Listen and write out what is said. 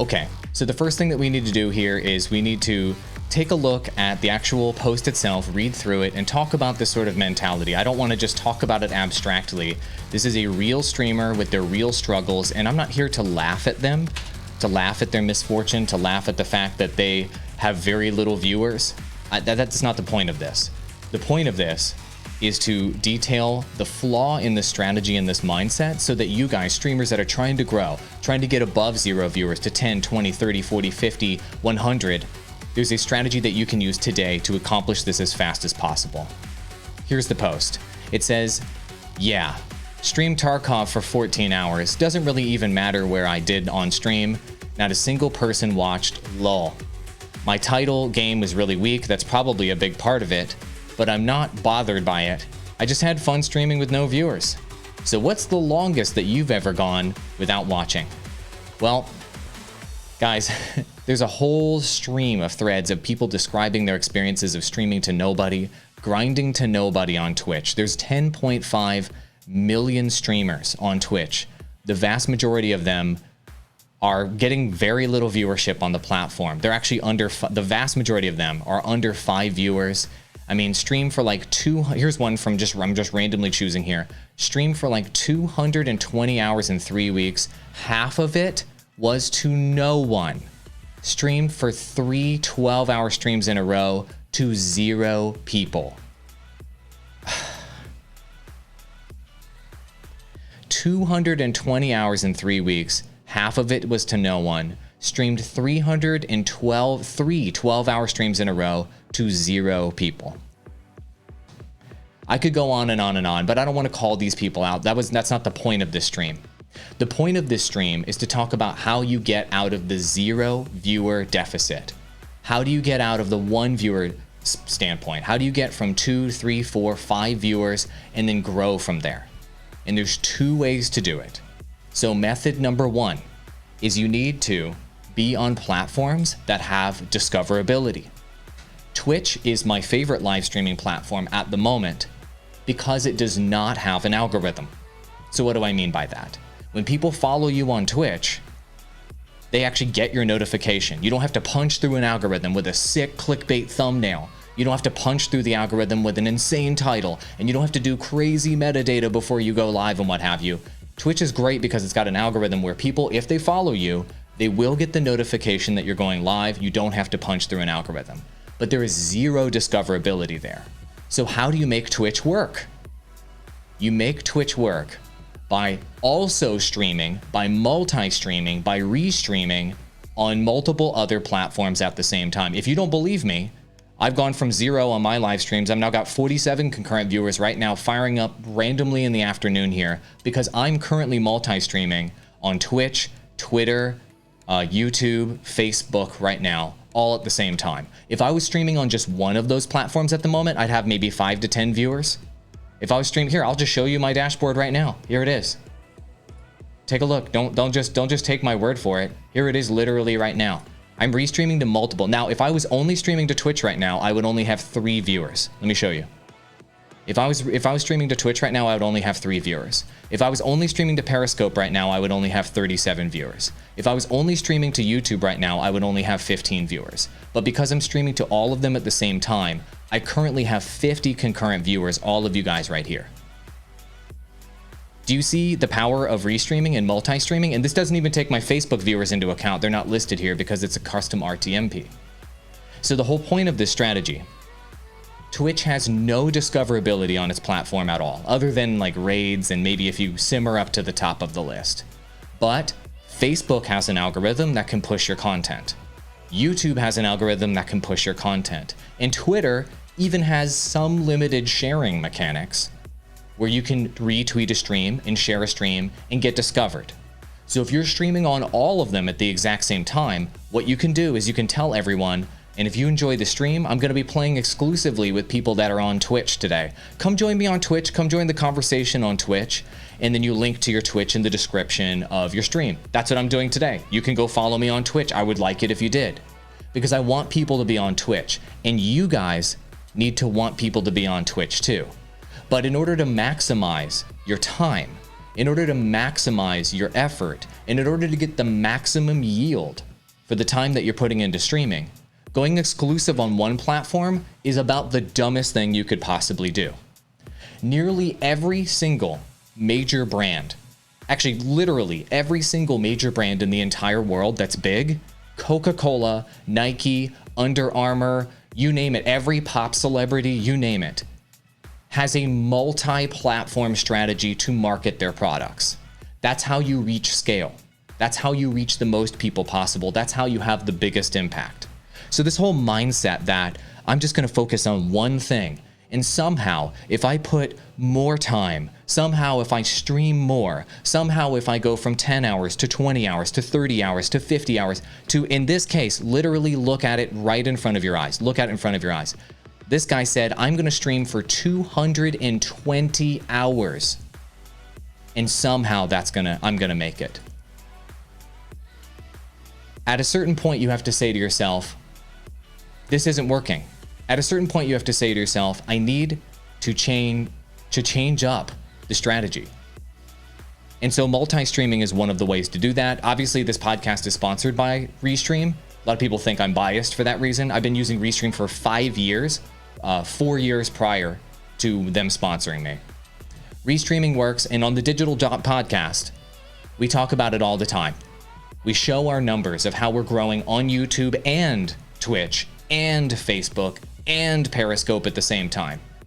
Okay, so the first thing that we need to do here is we need to take a look at the actual post itself, read through it, and talk about this sort of mentality. I don't want to just talk about it abstractly. This is a real streamer with their real struggles, and I'm not here to laugh at them, to laugh at their misfortune, to laugh at the fact that they have very little viewers. That's not the point of this. The point of this is to detail the flaw in the strategy and this mindset so that you guys, streamers that are trying to grow, trying to get above 0 viewers to 10, 20, 30, 40, 50, 100, there's a strategy that you can use today to accomplish this as fast as possible. Here's the post. It says, yeah, stream Tarkov for 14 hours. Doesn't really even matter where I did on stream. Not a single person watched, lol. My title game was really weak. That's probably a big part of it, but I'm not bothered by it. I just had fun streaming with no viewers. So what's the longest that you've ever gone without watching? Well, guys, there's a whole stream of threads of people describing their experiences of streaming to nobody, grinding to nobody on Twitch. There's 10.5 million streamers on Twitch. The vast majority of them are getting very little viewership on the platform. They're actually the vast majority of them are under 5 viewers. I mean, stream for like here's one from I'm just randomly choosing here. Stream for like 220 hours in 3 weeks. Half of it was to no one. Streamed for 3 12-hour streams in a row to 0 people. 220 hours in 3 weeks. Half of it was to no one. Streamed 3 12-hour streams in a row to 0 people. I could go on and on and on, but I don't want to call these people out. That's not the point of this stream. The point of this stream is to talk about how you get out of the 0 viewer deficit. How do you get out of the 1 viewer standpoint? How do you get from 2, 3, 4, 5 viewers and then grow from there? And there's 2 ways to do it. So method number 1 is you need to be on platforms that have discoverability. Twitch is my favorite live streaming platform at the moment because it does not have an algorithm. So what do I mean by that? When people follow you on Twitch, they actually get your notification. You don't have to punch through an algorithm with a sick clickbait thumbnail. You don't have to punch through the algorithm with an insane title, and you don't have to do crazy metadata before you go live and what have you. Twitch is great because it's got an algorithm where people, if they follow you, they will get the notification that you're going live. You don't have to punch through an algorithm. But there is 0 discoverability there. So how do you make Twitch work? You make Twitch work by also streaming, by multi-streaming, by restreaming on multiple other platforms at the same time. If you don't believe me, I've gone from 0 on my live streams. I've now got 47 concurrent viewers right now firing up randomly in the afternoon here because I'm currently multi-streaming on Twitch, Twitter, YouTube, Facebook right now, all at the same time. If I was streaming on just one of those platforms at the moment, I'd have maybe 5 to 10 viewers. If I was streaming here, I'll just show you my dashboard right now. Here it is. Take a look. Don't just take my word for it. Here it is literally right now. I'm restreaming to multiple. Now, if I was only streaming to Twitch right now, I would only have 3 viewers. Let me show you. If I was streaming to Twitch right now, I would only have 3 viewers. If I was only streaming to Periscope right now, I would only have 37 viewers. If I was only streaming to YouTube right now, I would only have 15 viewers. But because I'm streaming to all of them at the same time, I currently have 50 concurrent viewers, all of you guys right here. Do you see the power of restreaming and multi-streaming? And this doesn't even take my Facebook viewers into account. They're not listed here because it's a custom RTMP. So the whole point of this strategy, Twitch has no discoverability on its platform at all, other than like raids and maybe if you simmer up to the top of the list. But Facebook has an algorithm that can push your content. YouTube has an algorithm that can push your content. And Twitter even has some limited sharing mechanics where you can retweet a stream and share a stream and get discovered. So if you're streaming on all of them at the exact same time, what you can do is you can tell everyone, and if you enjoy the stream, I'm going to be playing exclusively with people that are on Twitch today. Come join me on Twitch, come join the conversation on Twitch, and then you link to your Twitch in the description of your stream. That's what I'm doing today. You can go follow me on Twitch. I would like it if you did, because I want people to be on Twitch, and you guys need to want people to be on Twitch too. But in order to maximize your time, in order to maximize your effort, and in order to get the maximum yield for the time that you're putting into streaming, going exclusive on one platform is about the dumbest thing you could possibly do. Nearly every single major brand, actually literally every single major brand in the entire world that's big, Coca-Cola, Nike, Under Armour, you name it, every pop celebrity, you name it, has a multi-platform strategy to market their products. That's how you reach scale. That's how you reach the most people possible. That's how you have the biggest impact. So this whole mindset that I'm just going to focus on one thing, and somehow if I put more time, somehow if I stream more, somehow if I go from 10 hours to 20 hours to 30 hours to 50 hours to, in this case, literally look at it right in front of your eyes. Look at it in front of your eyes. This guy said, I'm going to stream for 220 hours and somehow I'm going to make it. At a certain point, you have to say to yourself, this isn't working. At a certain point, you have to say to yourself, I need to change up the strategy. And so multi-streaming is one of the ways to do that. Obviously, this podcast is sponsored by Restream. A lot of people think I'm biased for that reason. I've been using Restream for 5 years, 4 years prior to them sponsoring me. Restreaming works, and on the Digital Dot podcast, we talk about it all the time. We show our numbers of how we're growing on YouTube and Twitch and Facebook and Periscope at the same time.